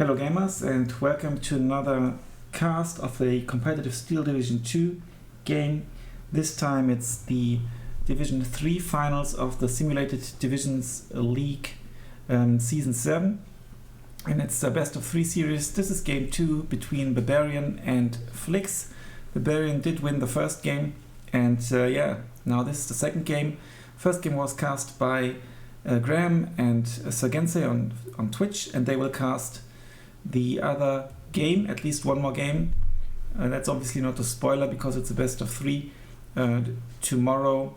Hello gamers, and welcome to another cast of the competitive Steel Division 2 game. This time it's the Division 3 finals of the Simulated Divisions League Season 7. And it's a best of 3 series. This is game 2 between Babaryann and Flix. Babaryann did win the first game, and now this is the second game. First game was cast by Graham and Sergensei on Twitch, and they will cast the other game, at least one more game. That's obviously not a spoiler because it's a best of 3 tomorrow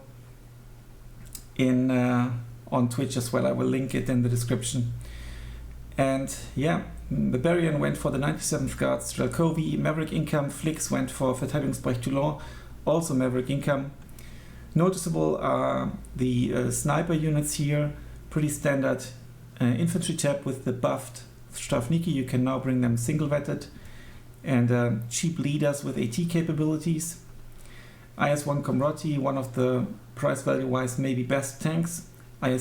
on Twitch as well. I will link it in the description. And yeah, Babaryann went for the 97th Guard Strelkovi, Maverick income. Flix went for Verteidigungsbereich Toulon, also Maverick income. Noticeable are the sniper units here, pretty standard infantry tab with the buffed Strafniki. You can now bring them single vetted, and cheap leaders with AT capabilities. IS-1 Komroti, one of the price value wise maybe best tanks. A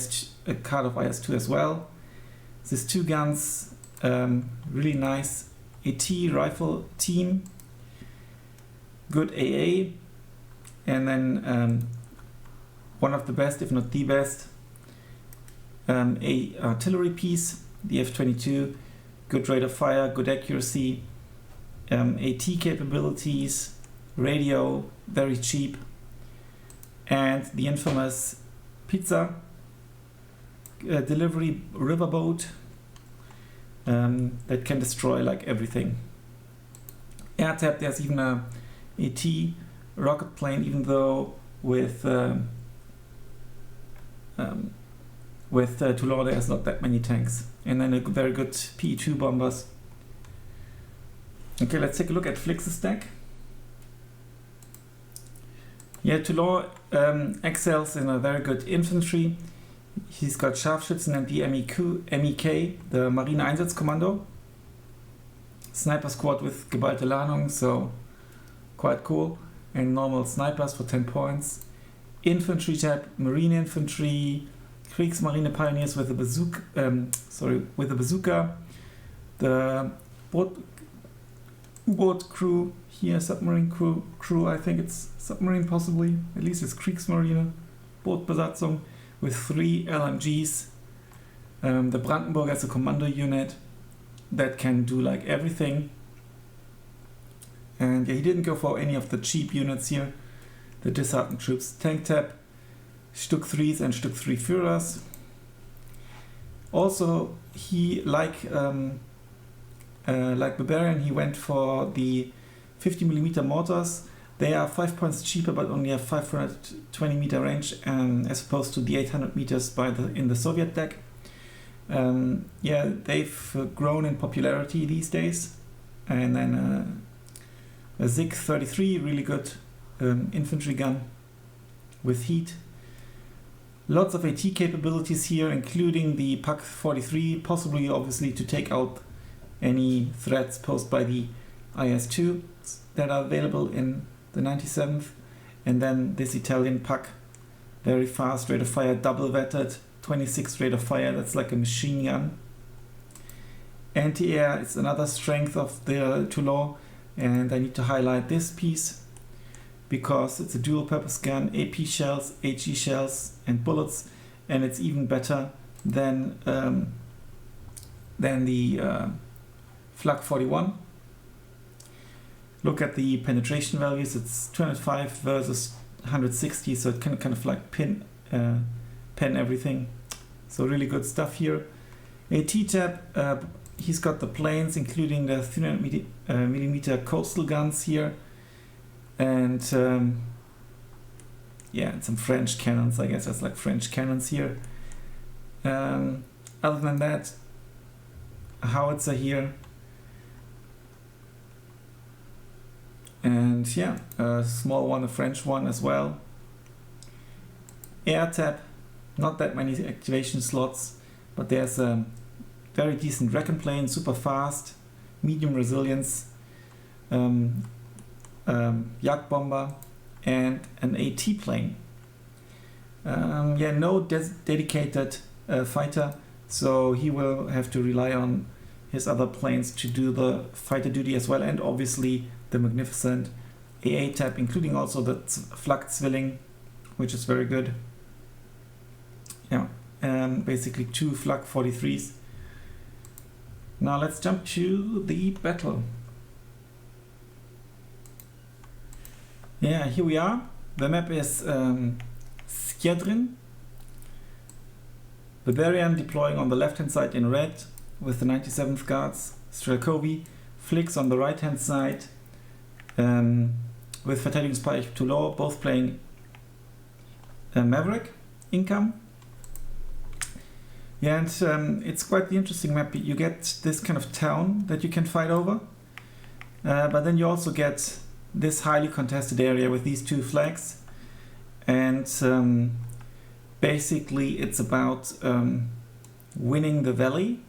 card of IS-2 as well. These 2 guns, really nice AT rifle team, good AA, and then one of the best, if not the best, a artillery piece, the F-22, good rate of fire, good accuracy, AT capabilities, radio, very cheap, and the infamous pizza delivery riverboat that can destroy like everything. Air tab, there's even a AT rocket plane, even though with Toulon there's not that many tanks. And then a very good PE2 bombers. Okay, let's take a look at Flix's deck. Yeah, Toulon excels in a very good infantry. He's got Scharfschützen and the MEK, the Marine Einsatzkommando. Sniper squad with geballte Ladung, so quite cool. And normal snipers for 10 points. Infantry tab, Marine Infantry, Kriegsmarine Pioneers with a bazooka, the U-boat crew here, submarine crew, I think it's submarine possibly, at least it's Kriegsmarine, Bootbesatzung with 3 LMGs, the Brandenburg as a commando unit that can do like everything. And yeah, he didn't go for any of the cheap units here, the disheartened troops. Tank tab, Stück 3s and Stück 3 Führers. Also, he like Babaryann, he went for the 50mm mortars. They are 5 points cheaper, but only have 520 meter range, as opposed to the 800 meters in the Soviet deck. Yeah, they've grown in popularity these days. And then a Zig 33, really good infantry gun with heat. Lots of AT capabilities here, including the PAK 43, possibly obviously to take out any threats posed by the IS-2 that are available in the 97th. And then this Italian PAK, very fast, rate of fire, double vetted, 26 rate of fire, that's like a machine gun. Anti-air is another strength of the Toulon, and I need to highlight this piece because it's a dual purpose gun, AP shells, HE shells and bullets, and it's even better than the Flak 41. Look at the penetration values, it's 205 versus 160, so it can kind of like pen everything. So really good stuff here. AT tab, he's got the planes, including the 300mm coastal guns here, and and some French cannons. I guess that's like French cannons here. Other than that, a howitzer here, and yeah, a small one, a French one as well. Air tab, not that many activation slots, but there's a very decent Recon plane, super fast, medium resilience, Jagdbomber, and an AT plane. No dedicated fighter, so he will have to rely on his other planes to do the fighter duty as well, and obviously the magnificent AA tab, including also the Flak Zwilling, which is very good. Yeah, basically 2 Flak 43s. Now let's jump to the battle. Yeah, here we are. The map is Schedrin. Babaryann deploying on the left hand side in red with the 97th Guards. Strelkovy, Flix on the right hand side with Verteidigungsbereich Toulon, both playing Maverick income. Yeah, and it's quite the interesting map. You get this kind of town that you can fight over, but then you also get this highly contested area with these 2 flags, and basically it's about winning the valley.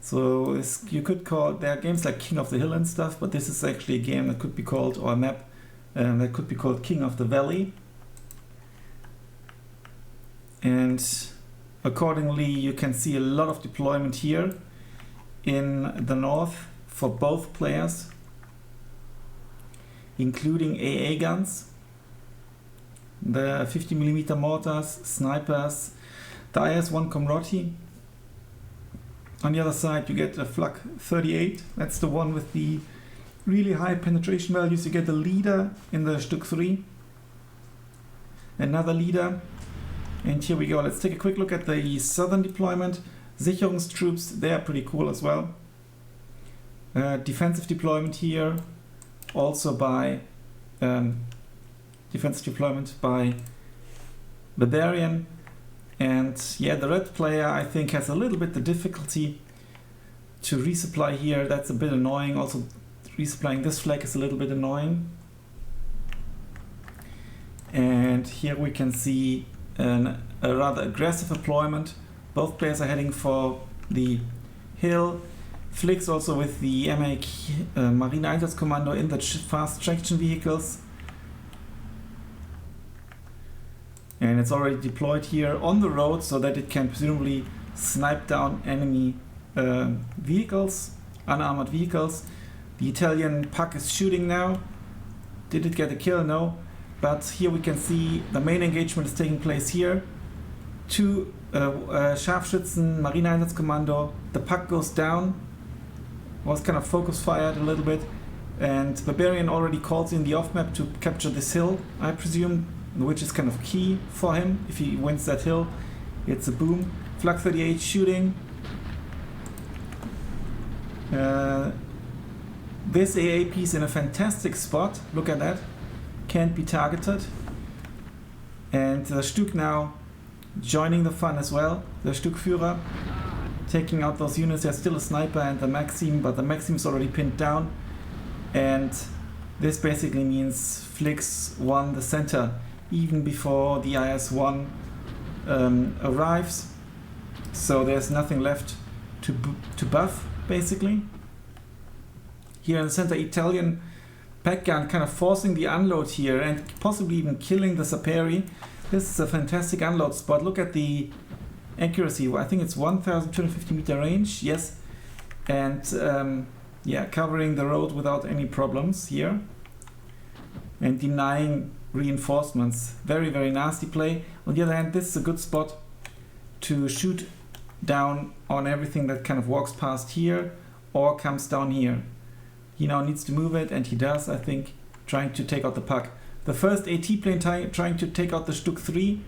So you could call, there are games like King of the Hill and stuff, but this is actually a game that could be called, or a map that could be called King of the Valley. And accordingly, you can see a lot of deployment here in the north for both players, including AA guns, the 50mm mortars, snipers, the IS-1 Komroti. On the other side, you get a Flak 38. That's the one with the really high penetration values. You get the leader in the Stück 3, another leader. And here we go. Let's take a quick look at the southern deployment. Sicherungstroops, they are pretty cool as well. Defensive deployment here, also by defensive deployment by Babaryann. And yeah, the red player I think has a little bit the difficulty to resupply here. That's a bit annoying. Also resupplying this flag is a little bit annoying. And here we can see a rather aggressive deployment. Both players are heading for the hill. Flix also with the MAK Marine Einsatzkommando in the fast traction vehicles. And it's already deployed here on the road so that it can presumably snipe down enemy vehicles, unarmored vehicles. The Italian pack is shooting now. Did it get a kill? No. But here we can see the main engagement is taking place here. 2 Scharfschützen, Marine Einsatzkommando. The pack goes down. Was kind of focus fired a little bit. And Babaryann already calls in the off map to capture this hill, I presume, which is kind of key for him. If he wins that hill, it's a boom. Flak 38 shooting. This AA piece in a fantastic spot. Look at that. Can't be targeted. And the Stück now joining the fun as well. The Stückführer taking out those units. There's still a sniper and the Maxim, but the Maxim is already pinned down. And this basically means Flix won the center even before the IS-1 arrives. So there's nothing left to buff, basically. Here in the center, Italian pack gun kind of forcing the unload here and possibly even killing the Saperi. This is a fantastic unload spot. Look at the accuracy. I think it's 1,250 meter range. Yes. And yeah, covering the road without any problems here. And denying reinforcements. Very, very nasty play. On the other hand, this is a good spot to shoot down on everything that kind of walks past here or comes down here. He now needs to move it, and he does, I think, trying to take out the pack. The first AT plane trying to take out the Stück 3,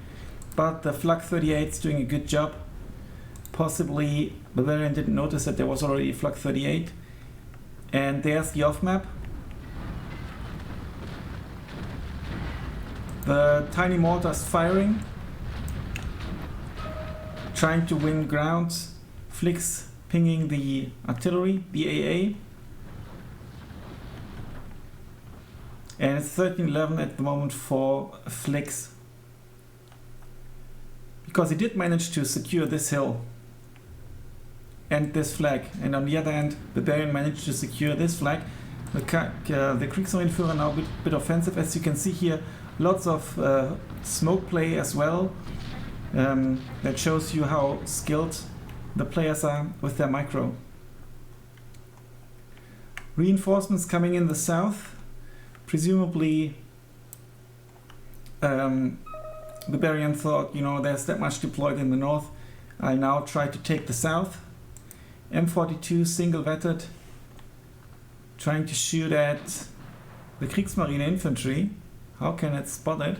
but the Flak 38 is doing a good job. Possibly Babaryann didn't notice that there was already a Flak 38. And there's the off map. The tiny mortar is firing, trying to win ground. Flix pinging the artillery, the AA. And it's 13-11 at the moment for Flix, because he did manage to secure this hill and this flag. And on the other hand, Babaryann managed to secure this flag. The Kriegsmarineführer now a bit offensive, as you can see here. Lots of smoke play as well. That shows you how skilled the players are with their micro. Reinforcements coming in the south. Presumably Babaryann thought, you know, there's that much deployed in the north. I'll now try to take the south. M42 single vetted, trying to shoot at the Kriegsmarine infantry. How can it spot it?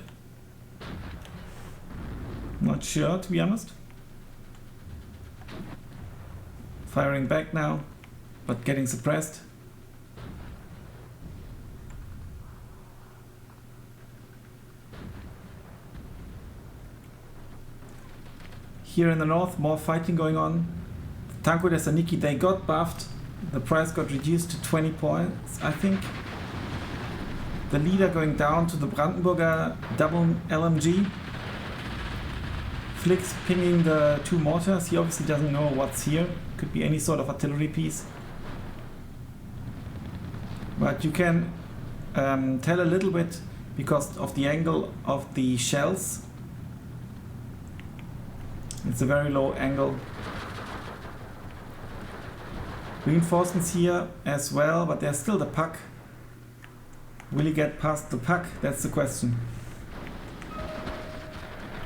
Not sure, to be honest. Firing back now, but getting suppressed. Here in the north, more fighting going on. Tanko Thessaloniki, they got buffed. The price got reduced to 20 points, I think. The leader going down to the Brandenburger double LMG. Flix pinging the 2 mortars. He obviously doesn't know what's here. Could be any sort of artillery piece. But you can tell a little bit because of the angle of the shells. It's a very low angle. Reinforcements here as well, but there's still the puck. Will he get past the puck? That's the question.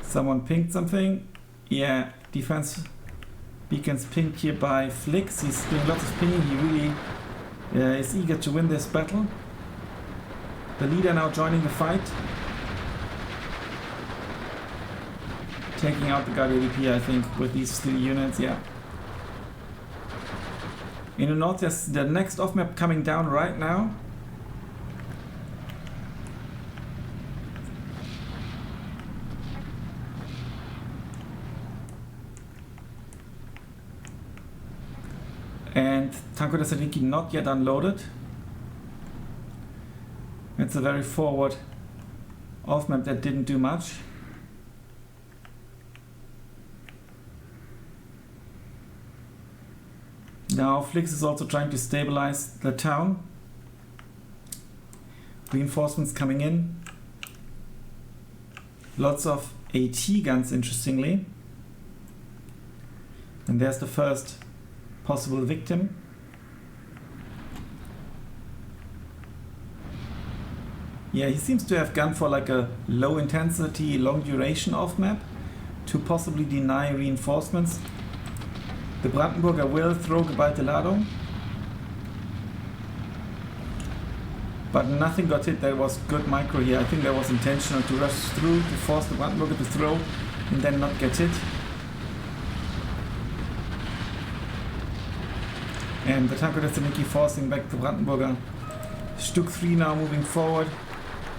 Someone pinged something. Yeah, defense beacons pinged here by Flix. He's doing lots of pinging. He really is eager to win this battle. The leader now joining the fight. Taking out the guard ADP, I think, with these 3 units, yeah. In the north, there's the next off-map coming down right now. And Tanko Thessaloniki not yet unloaded. It's a very forward off-map that didn't do much. Now Flix is also trying to stabilize the town. Reinforcements coming in. Lots of AT guns, interestingly. And there's the first possible victim. Yeah, he seems to have gone for like a low intensity, long duration off map to possibly deny reinforcements. The Brandenburger will throw geballte Ladung, but nothing got hit. That was good micro here. I think that was intentional to rush through to force the Brandenburger to throw and then not get hit. And the Tanko Thessaloniki forcing back the Brandenburger. Stück 3 now moving forward.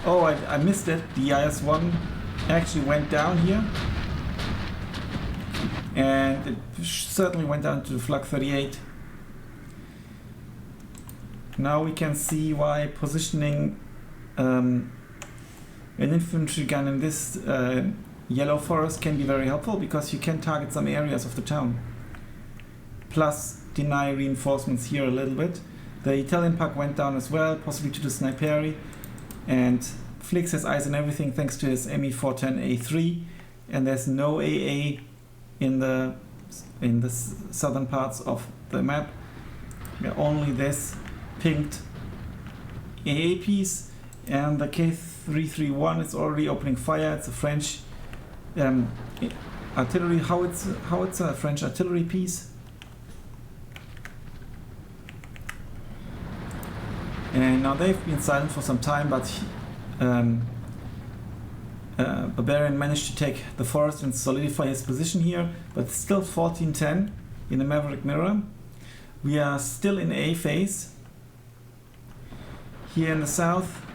Oh, I missed it. The IS-1 actually went down here. And it certainly went down to Flak 38. Now we can see why positioning an infantry gun in this yellow forest can be very helpful, because you can target some areas of the town. Plus deny reinforcements here a little bit. The Italian pack went down as well, possibly to the Sniperi. And Flix has eyes on everything thanks to his ME410A3. And there's no AA in the southern parts of the map. Only this pinged AA piece, and the K331 is already opening fire. It's a French artillery howitzer, a French artillery piece. And now they've been silent for some time, but Babaryann managed to take the forest and solidify his position here, but still 14-10 in the Maverick mirror. We are still in A phase. Here in the south,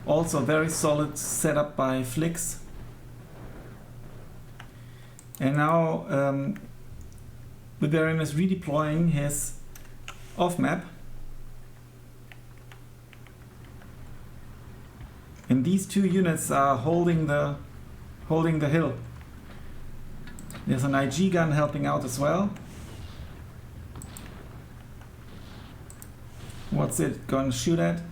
also very solid setup by Flix. And now Babaryann is redeploying his off-map. And these 2 units are holding the hill. There's an IG gun helping out as well. What's it gonna shoot at?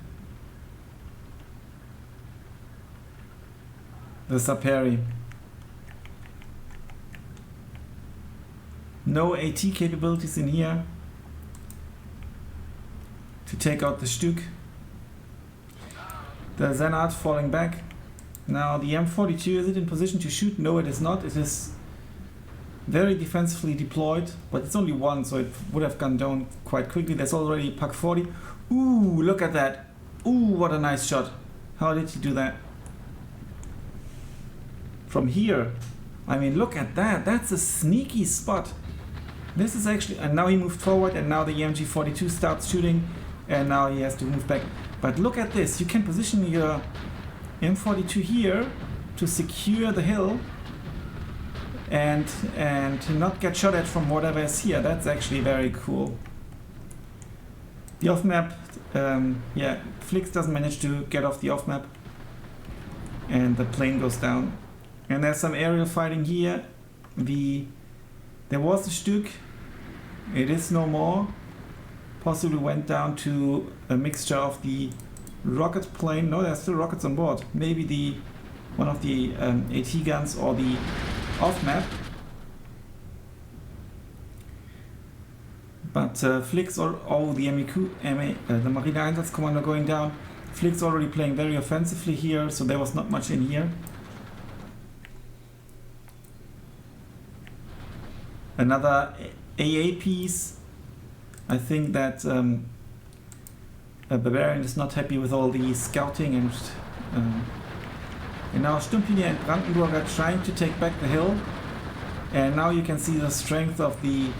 The Saperi. No AT capabilities in here to take out the Stück. The Zenat falling back. Now the M42, is it in position to shoot? No, it is not. It is very defensively deployed, but it's only one, so it would have gone down quite quickly. There's already Pak 40. Ooh, look at that. Ooh, what a nice shot. How did he do that? From here. I mean, look at that. That's a sneaky spot. This is actually, and now he moved forward, and now the EMG 42 starts shooting, and now he has to move back. But look at this. You can position your M42 here to secure the hill and not get shot at from whatever is here. That's actually very cool. The off map, yeah, Flix doesn't manage to get off the off map, and the plane goes down. And there's some aerial fighting here. There was a Stück. It is no more. Possibly went down to a mixture of the rocket plane. No, there's still rockets on board. Maybe one of the AT guns or the off map. But Flix the Marine Einsatzkommando going down. Flix already playing very offensively here, so there was not much in here. Another AA piece. I think that Babaryann is not happy with all the scouting and now Stumpini and Brandenburg are trying to take back the hill, and now you can see the strength of the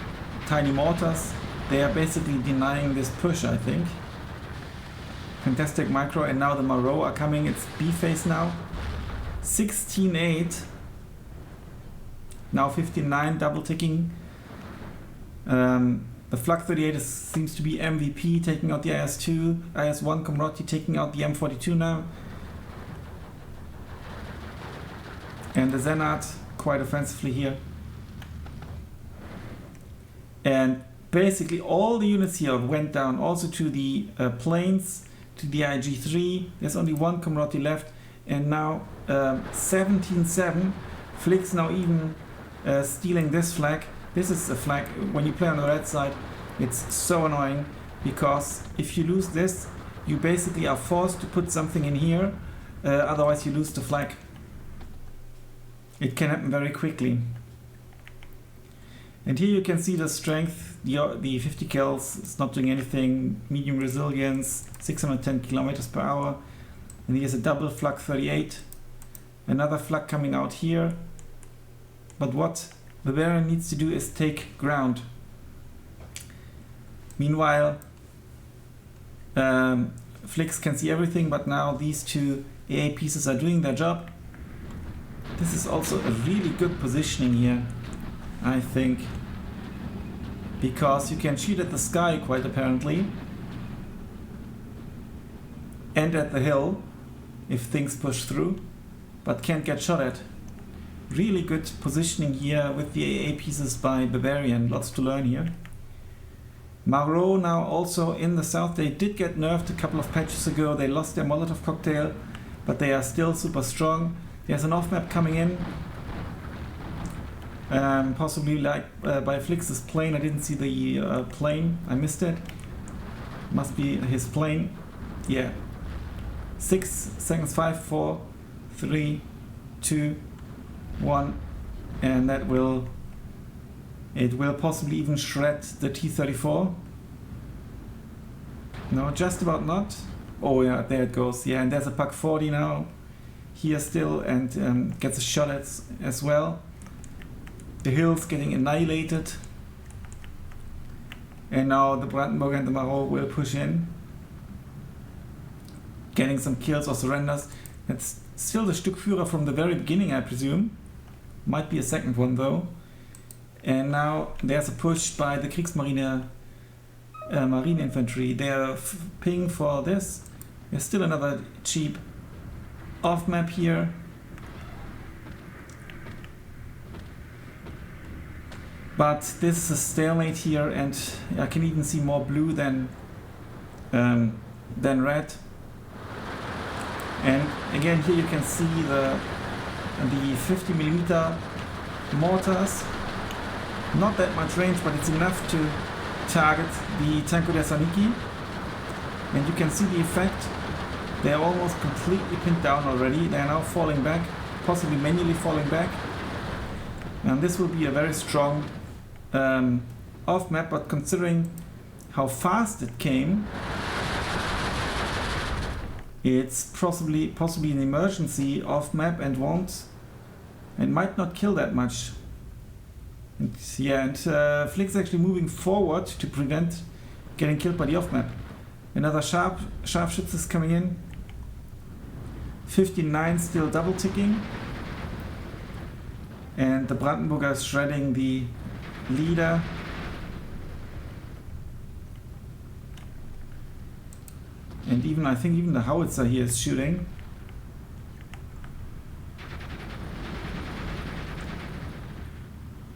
tiny mortars. They are basically denying this push, I think. Fantastic micro, and now the Marot are coming. It's B phase now. 16-8. Now 59, double ticking. The Flak 38 seems to be MVP, taking out the IS-2. IS-1 Komroti taking out the M42 now. And the Zenat quite offensively here. And basically all the units here went down, also to the planes, to the IG-3. There's only one Komroti left. And now 17-7. Flix now even stealing this flag. This is a flag, when you play on the red side, it's so annoying, because if you lose this, you basically are forced to put something in here, otherwise you lose the flag. It can happen very quickly. And here you can see the strength, the 50 cals, it's not doing anything, medium resilience, 610 kilometers per hour. And here's a double Flak 38, another flag coming out here. But what Babaryann needs to do is take ground. Meanwhile, Flix can see everything, but now these two AA pieces are doing their job. This is also a really good positioning here, I think, because you can shoot at the sky quite apparently, and at the hill if things push through, but can't get shot at. Really good positioning here with the AA pieces by Babaryann, lots to learn here. Marot now also in the south. They did get nerfed a couple of patches ago. They lost their Molotov cocktail, but they are still super strong. There's an off-map coming in, possibly like by Flix's plane. I didn't see the plane, I missed it. Must be his plane. Yeah. 6 seconds, 5, 4, 3, 2, 1, and it will possibly even shred the T-34. No, just about not. Oh yeah, there it goes. Yeah, and there's a Pak 40 now here still, and gets a shot at as well. The hill's getting annihilated, and now the Brandenburg and the Marot will push in, getting some kills or surrenders. It's still the Stückführer from the very beginning, I presume. Might be a second one though. And now there's a push by the Kriegsmarine Marine Infantry. They're ping for this. There's still another cheap off map here. But this is a stalemate here, and I can even see more blue than red. And again, here you can see the 50mm mortars. Not that much range, but it's enough to target the Tanko der Saniki. And you can see the effect. They are almost completely pinned down already. They are now falling back, possibly manually falling back. And this will be a very strong off map, but considering how fast it came, it's possibly an emergency off map and might not kill that much. And Flix actually moving forward to prevent getting killed by the off map. Another sharpshooter is coming in. 59 still double ticking. And the Brandenburger is shredding the leader. And I think even the howitzer here is shooting.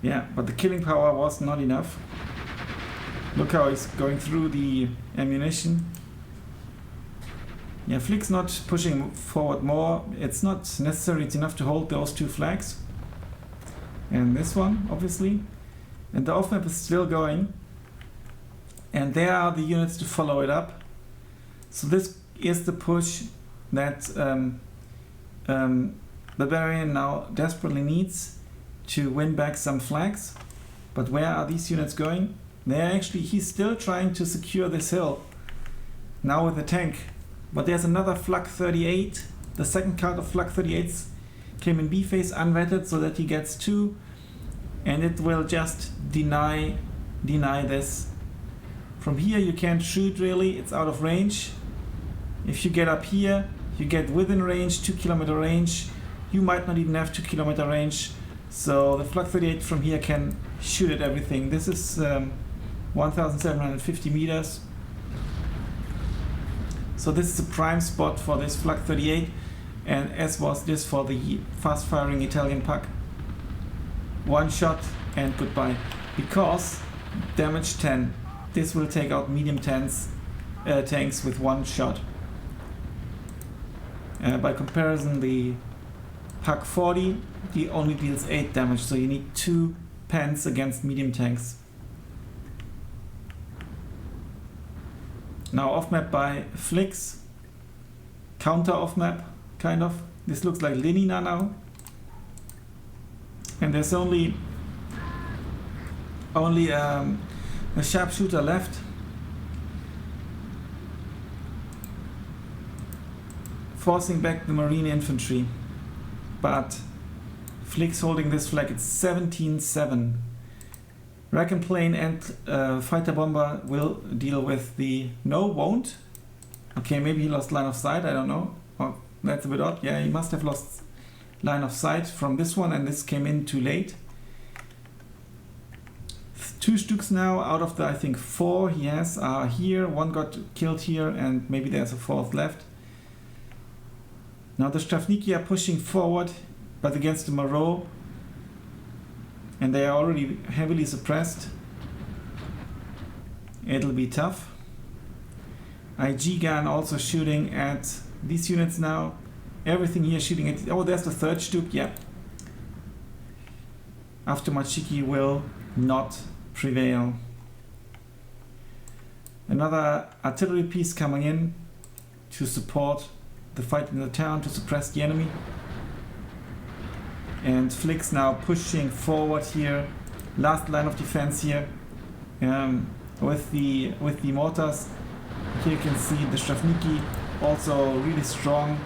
Yeah, but the killing power was not enough. Look how he's going through the ammunition. Yeah, Flix not pushing forward more. It's not necessary, it's enough to hold those two flags. And this one, obviously. And the off map is still going. And there are the units to follow it up. So this is the push that Babaryann now desperately needs to win back some flags. But where are these units going? He's still trying to secure this hill. Now with the tank. But there's another Flak 38. The second card of Flak 38s came in B phase unvetted so that he gets 2. And it will just deny this. From here you can't shoot really, it's out of range. If you get up here, you get within range, 2 kilometer range. You might not even have 2 kilometer range. So the Flak 38 from here can shoot at everything. This is 1750 meters. So this is a prime spot for this Flak 38, and as was this for the fast firing Italian pack. One shot and goodbye. Because damage 10. This will take out medium tanks with one shot. By comparison, the Pack 40 only deals 8 damage, so you need 2 pens against medium tanks. Now off map by Flix. Counter off map, kind of. This looks like Lenina now. And there's only a sharpshooter left. Forcing back the marine infantry. But Flix holding this flag, it's 17-7. Recon plane and fighter bomber will deal with the... No, won't. Okay, maybe he lost line of sight, I don't know. Oh, that's a bit odd. Yeah, he must have lost line of sight from this one, and this came in too late. 2 Stuks now out of the, I think, 4 he has are here. 1 got killed here, and maybe there's a 4th left. Now the Stravniki are pushing forward, but against the Moreau. And they are already heavily suppressed. It'll be tough. IG gun also shooting at these units now. Everything here shooting at... Oh, there's the 3rd Stuk, yeah. After Machiki will not prevail. Another artillery piece coming in to support the fight in the town, to suppress the enemy. And Flix now pushing forward here. Last line of defense here. With the mortars. Here you can see the Stravniki also really strong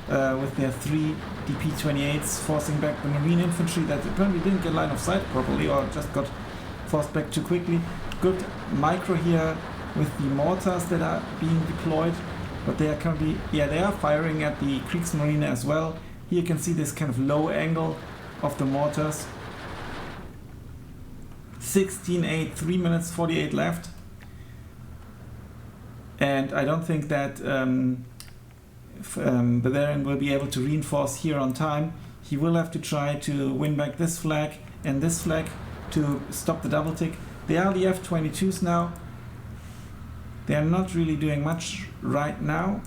with their 3 DP-28s forcing back the marine infantry that apparently didn't get line of sight properly or just got forced back too quickly. Good micro here with the mortars that are being deployed, but they are currently, yeah, they are firing at the Kriegsmarine as well. Here you can see this kind of low angle of the mortars. 16-8, 3 minutes 48 left. And I don't think that Babaryann will be able to reinforce here on time. He will have to try to win back this flag and this flag to stop the double tick. They are the F-22s now. They are not really doing much right now.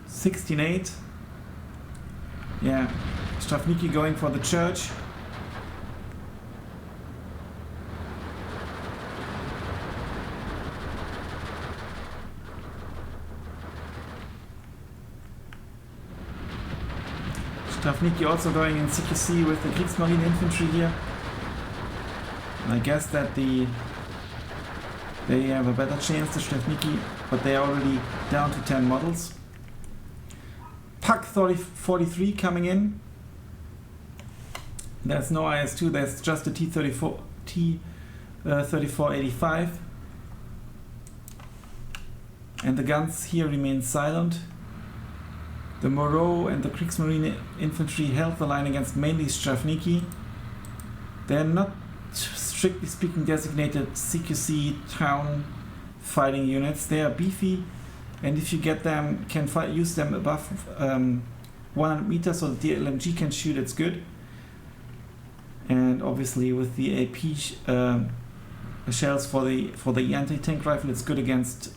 $16-8. Yeah, Stravniki going for the church. Strafniki also going in CQC with the Kriegsmarine infantry here. And I guess that they have a better chance, the Strafniki, but they are already down to 10 models. Pak 43 coming in. There's no IS-2, there's just a T-3485. And the guns here remain silent. The Moreau and the Kriegsmarine infantry held the line against mainly Strafniki. They're not, strictly speaking, designated CQC town fighting units. They are beefy, and if you get them, can use them above 100 meters so the LMG can shoot, it's good. And obviously with the AP shells for the anti-tank rifle, it's good against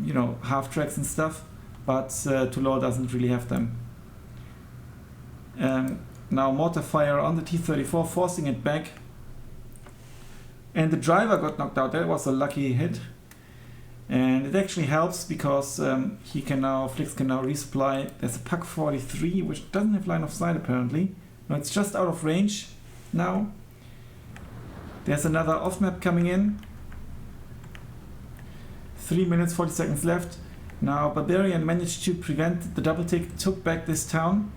you know, half tracks and stuff, but Toulon doesn't really have them. Now mortar fire on the T-34, forcing it back, and the driver got knocked out. That was a lucky hit, and it actually helps because Flix can now resupply. There's a Pak 43 which doesn't have line of sight apparently. No, it's just out of range now. There's another off map coming in. 3 minutes 40 seconds left. Now Babaryann managed to prevent the double take, took back this town.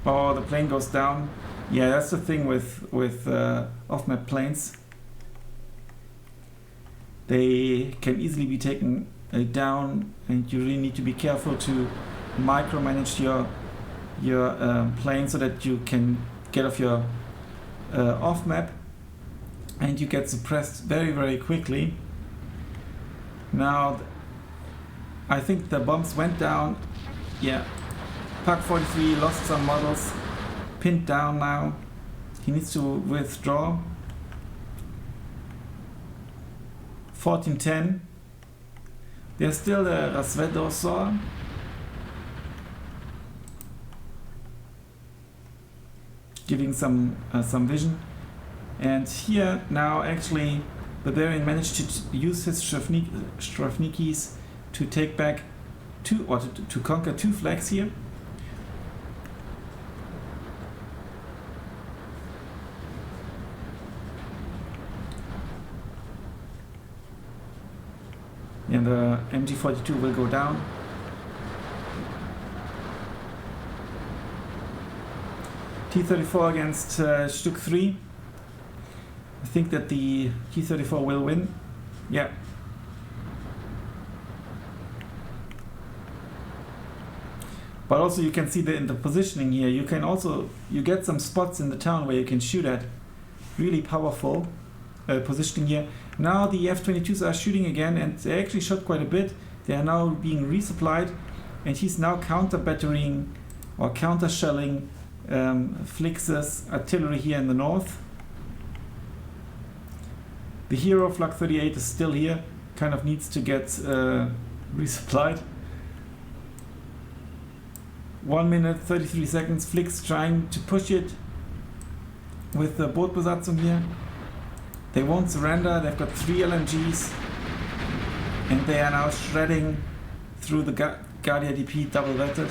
Oh, the plane goes down. Yeah, that's the thing with off-map planes. They can easily be taken down, and you really need to be careful to micromanage your plane so that you can get off your off map, and you get suppressed very, very quickly. Now I think the bombs went down. Yeah, Pak 43 lost some models, pinned down now. He needs to withdraw. 1410. There's still the Rasvedosaur. Giving some vision, and here now actually Babaryann managed to use his Strafnikis to take back to conquer 2 flags here. And the MG42 will go down. T-34 against Stück 3. I think that the T-34 will win. Yeah. But also you can see in the positioning here, you get some spots in the town where you can shoot at. Really powerful positioning here. Now the F-22s are shooting again, and they actually shot quite a bit. They are now being resupplied, and he's now counter-battering or counter-shelling Flix's artillery here in the north. The hero Flak 38 is still here, kind of needs to get resupplied. 1 minute 33 seconds, Flix trying to push it with the Bootbesatzung here. They won't surrender, they've got 3 LMGs, and they are now shredding through the Guardia DP double vetted,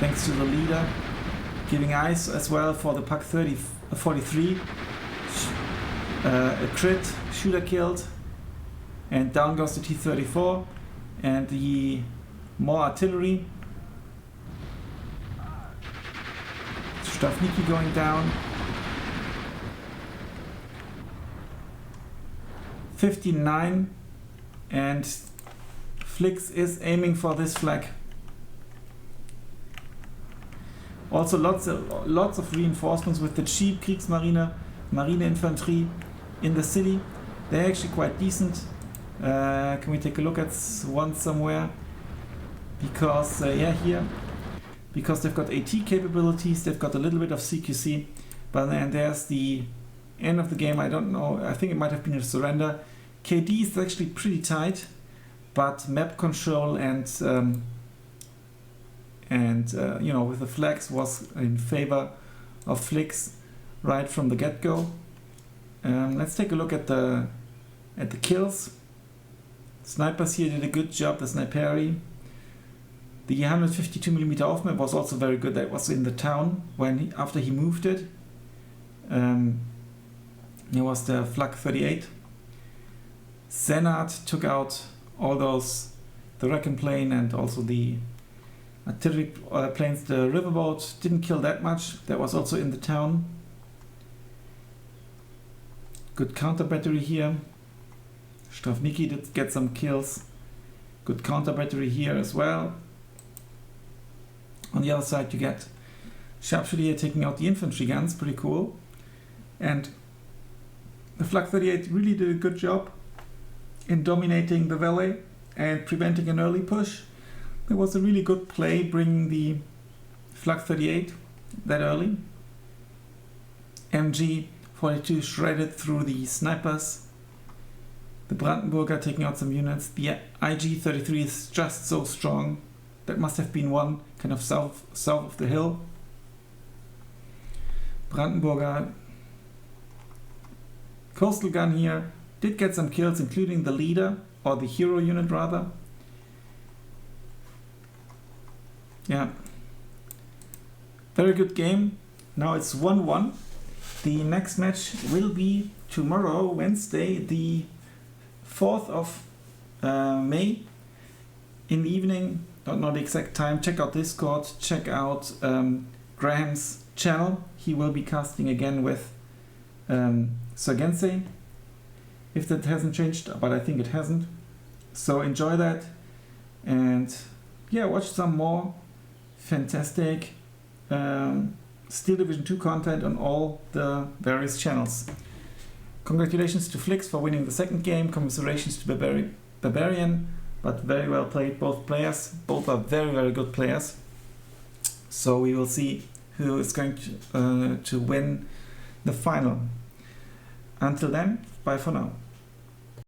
thanks to the leader. Giving ice as well for the Pak 43. A crit, shooter killed, and down goes the T-34 and the more artillery. Strafniki going down. 59, and Flix is aiming for this flag. Also lots of reinforcements with the cheap Kriegsmarine, Marineinfanterie in the city. They're actually quite decent. Can we take a look at one somewhere? Because here, because they've got AT capabilities, they've got a little bit of CQC, but then there's the end of the game. I don't know, I think it might have been a surrender. KD is actually pretty tight, but map control and you know, with the flags was in favor of Flix right from the get-go. Let's take a look at the kills. Snipers here did a good job, the Sniperi. The 152mm Aufmap was also very good. That was in the town after he moved it. There was the Flak 38. Senat took out all those, the Wrecking plane and also the artillery planes. The riverboat didn't kill that much. That was also in the town. Good counter battery here. Strafniki did get some kills. Good counter battery here as well. On the other side you get Sharpshooter here taking out the infantry guns, pretty cool. And the Flak 38 really did a good job in dominating the valley and preventing an early push. There was a really good play bringing the Flak 38 that early. MG 42 shredded through the snipers. The Brandenburger taking out some units. The IG 33 is just so strong. That must have been one kind of south of the hill. Brandenburger coastal gun here did get some kills, including the leader, or the hero unit rather. Yeah, very good game. Now it's 1-1. The next match will be tomorrow, Wednesday, the 4th of May in the evening. Don't know the exact time. Check out Discord, check out Graham's channel. He will be casting again with Sargensei, if that hasn't changed, but I think it hasn't. So enjoy that, and yeah, watch some more fantastic Steel Division 2 content on all the various channels. Congratulations to Flix for winning the second game. Commiserations to Babaryann, but very well played, both players. Both are very, very good players. So we will see who is going to win the final. Until then, bye for now.